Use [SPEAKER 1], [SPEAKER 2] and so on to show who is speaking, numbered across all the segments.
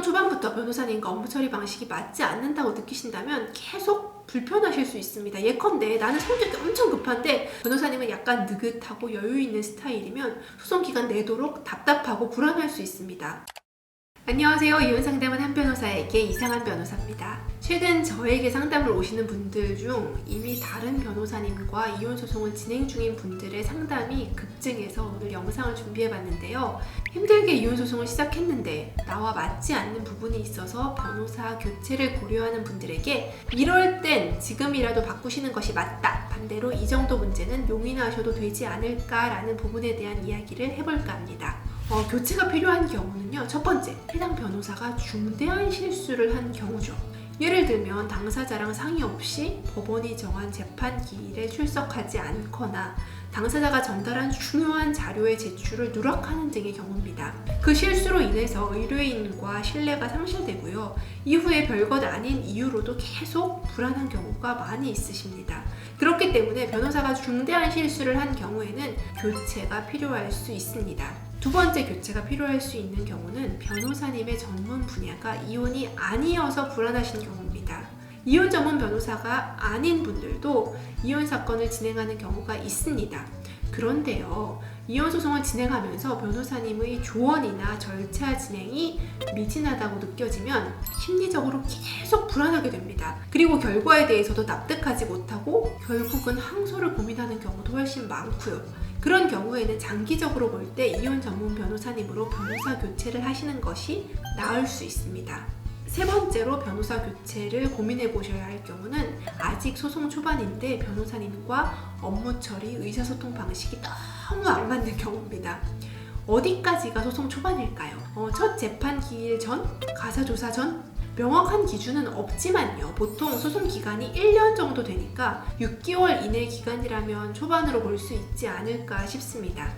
[SPEAKER 1] 소송 초반부터 변호사님과 업무 처리 방식이 맞지 않는다고 느끼신다면 계속 불편하실 수 있습니다. 예컨대 나는 성격이 엄청 급한데 변호사님은 약간 느긋하고 여유 있는 스타일이면 소송 기간 내도록 답답하고 불안할 수 있습니다. 안녕하세요. 이혼 상담은 한 변호사에게 이상한 변호사입니다. 최근 저에게 상담을 오시는 분들 중 이미 다른 변호사님과 이혼 소송을 진행 중인 분들의 상담이 급증해서 오늘 영상을 준비해봤는데요. 힘들게 이혼 소송을 시작했는데 나와 맞지 않는 부분이 있어서 변호사 교체를 고려하는 분들에게 이럴 땐 지금이라도 바꾸시는 것이 맞다. 반대로 이 정도 문제는 용인하셔도 되지 않을까라는 부분에 대한 이야기를 해볼까 합니다. 교체가 필요한 경우는요, 첫 번째, 해당 변호사가 중대한 실수를 한 경우죠. 예를 들면 당사자랑 상의 없이 법원이 정한 재판 기일에 출석하지 않거나 당사자가 전달한 중요한 자료의 제출을 누락하는 등의 경우입니다. 그 실수로 인해서 의뢰인과 신뢰가 상실되고요. 이후에 별것 아닌 이유로도 계속 불안한 경우가 많이 있으십니다. 그렇기 때문에 변호사가 중대한 실수를 한 경우에는 교체가 필요할 수 있습니다. 두 번째 교체가 필요할 수 있는 경우는 변호사님의 전문 분야가 이혼이 아니어서 불안하신 경우입니다. 이혼 전문 변호사가 아닌 분들도 이혼 사건을 진행하는 경우가 있습니다. 그런데요, 이혼 소송을 진행하면서 변호사님의 조언이나 절차 진행이 미진하다고 느껴지면 심리적으로 계속 불안하게 됩니다. 그리고 결과에 대해서도 납득하지 못하고 결국은 항소를 고민하는 경우도 훨씬 많고요. 그런 경우에는 장기적으로 볼 때 이혼 전문 변호사님으로 변호사 교체를 하시는 것이 나을 수 있습니다. 세 번째로 변호사 교체를 고민해 보셔야 할 경우는 아직 소송 초반인데 변호사님과 업무 처리, 의사소통 방식이 너무 안 맞는 경우입니다. 어디까지가 소송 초반일까요? 첫 재판 기일 전? 가사조사 전? 명확한 기준은 없지만요. 보통 소송 기간이 1년 정도 되니까 6개월 이내 기간이라면 초반으로 볼 수 있지 않을까 싶습니다.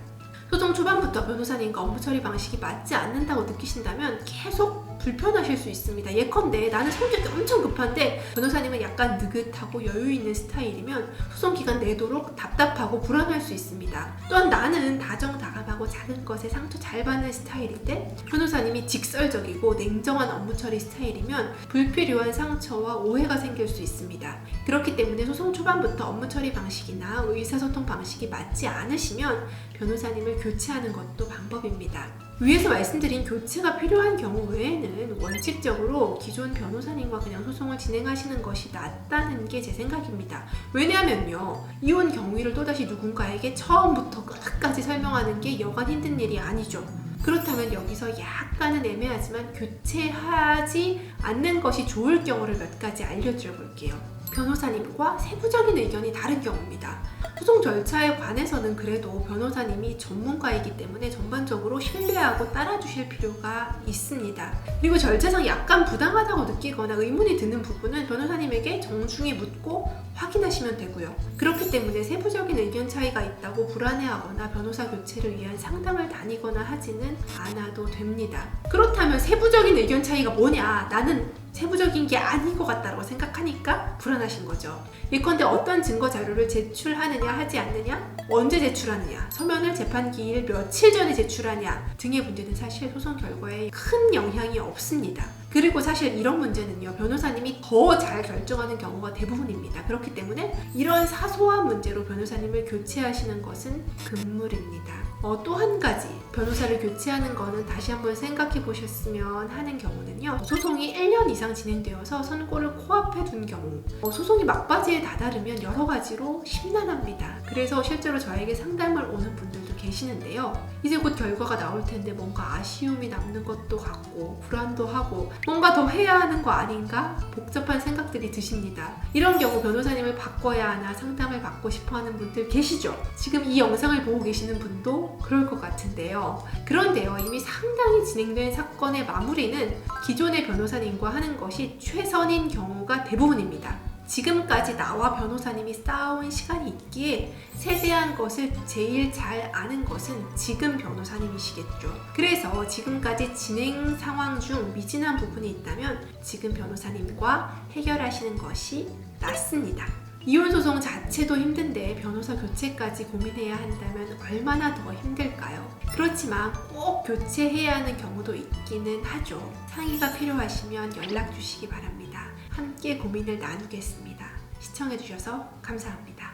[SPEAKER 1] 소송 초반부터 변호사님과 업무 처리 방식이 맞지 않는다고 느끼신다면 계속 불편하실 수 있습니다. 예컨대 나는 성격이 엄청 급한데 변호사님은 약간 느긋하고 여유 있는 스타일이면 소송 기간 내도록 답답하고 불안할 수 있습니다. 또한 나는 다정다감하고 작은 것에 상처 잘 받는 스타일인데 변호사님이 직설적이고 냉정한 업무 처리 스타일이면 불필요한 상처와 오해가 생길 수 있습니다. 그렇기 때문에 소송 초반부터 업무 처리 방식이나 의사소통 방식이 맞지 않으시면 변호사님을 교체하는 것도 방법입니다. 위에서 말씀드린 교체가 필요한 경우 외에는 원칙적으로 기존 변호사님과 그냥 소송을 진행하시는 것이 낫다는 게 제 생각입니다. 왜냐하면요, 이혼 경위를 또다시 누군가에게 처음부터 끝까지 설명하는 게 여간 힘든 일이 아니죠. 그렇다면 여기서 약간은 애매하지만 교체하지 않는 것이 좋을 경우를 몇 가지 알려드려 볼게요. 변호사님과 세부적인 의견이 다른 경우입니다. 소송 절차에 관해서는 그래도 변호사님이 전문가이기 때문에 전반적으로 신뢰하고 따라주실 필요가 있습니다. 그리고 절차상 약간 부당하다고 느끼거나 의문이 드는 부분은 변호사님에게 정중히 묻고 확인하시면 되고요. 그렇기 때문에 세부적인 의견 차이가 있다고 불안해하거나 변호사 교체를 위한 상담을 다니거나 하지는 않아도 됩니다. 그렇다면 세부적인 의견 차이가 뭐냐? 나는 세부적인 게 아닌 것 같다고 생각하니까 불안하신 거죠. 예컨대 어떤 증거 자료를 제출하느냐 하지 않느냐, 언제 제출하느냐, 서면을 재판 기일 며칠 전에 제출하냐 등의 문제는 사실 소송 결과에 큰 영향이 없습니다. 그리고 사실 이런 문제는요, 변호사님이 더 잘 결정하는 경우가 대부분입니다. 그렇기 때문에 이런 사소한 문제로 변호사님을 교체하시는 것은 금물입니다. 또 한 가지, 변호사를 교체하는 거는 다시 한번 생각해 보셨으면 하는 경우는요, 소송이 1년 이상 진행되어서 선고를 코앞에 둔 경우, 소송이 막바지에 다다르면 여러 가지로 심란합니다. 그래서 실제로 저에게 상담을 오는 분들도 계시는데요, 이제 곧 결과가 나올 텐데 뭔가 아쉬움이 남는 것도 같고 불안도 하고 뭔가 더 해야 하는 거 아닌가? 복잡한 생각들이 드십니다. 이런 경우 변호사님을 바꿔야 하나 상담을 받고 싶어 하는 분들 계시죠? 지금 이 영상을 보고 계시는 분도 그럴 것 같은데요. 그런데요, 이미 상당히 진행된 사건의 마무리는 기존의 변호사님과 하는 것이 최선인 경우가 대부분입니다. 지금까지 나와 변호사님이 쌓아온 시간이 있기에 세세한 것을 제일 잘 아는 것은 지금 변호사님이시겠죠. 그래서 지금까지 진행 상황 중 미진한 부분이 있다면 지금 변호사님과 해결하시는 것이 낫습니다. 이혼 소송 자체도 힘든데 변호사 교체까지 고민해야 한다면 얼마나 더 힘들까요? 그렇지만 꼭 교체해야 하는 경우도 있기는 하죠. 상의가 필요하시면 연락 주시기 바랍니다. 함께 고민을 나누겠습니다. 시청해주셔서 감사합니다.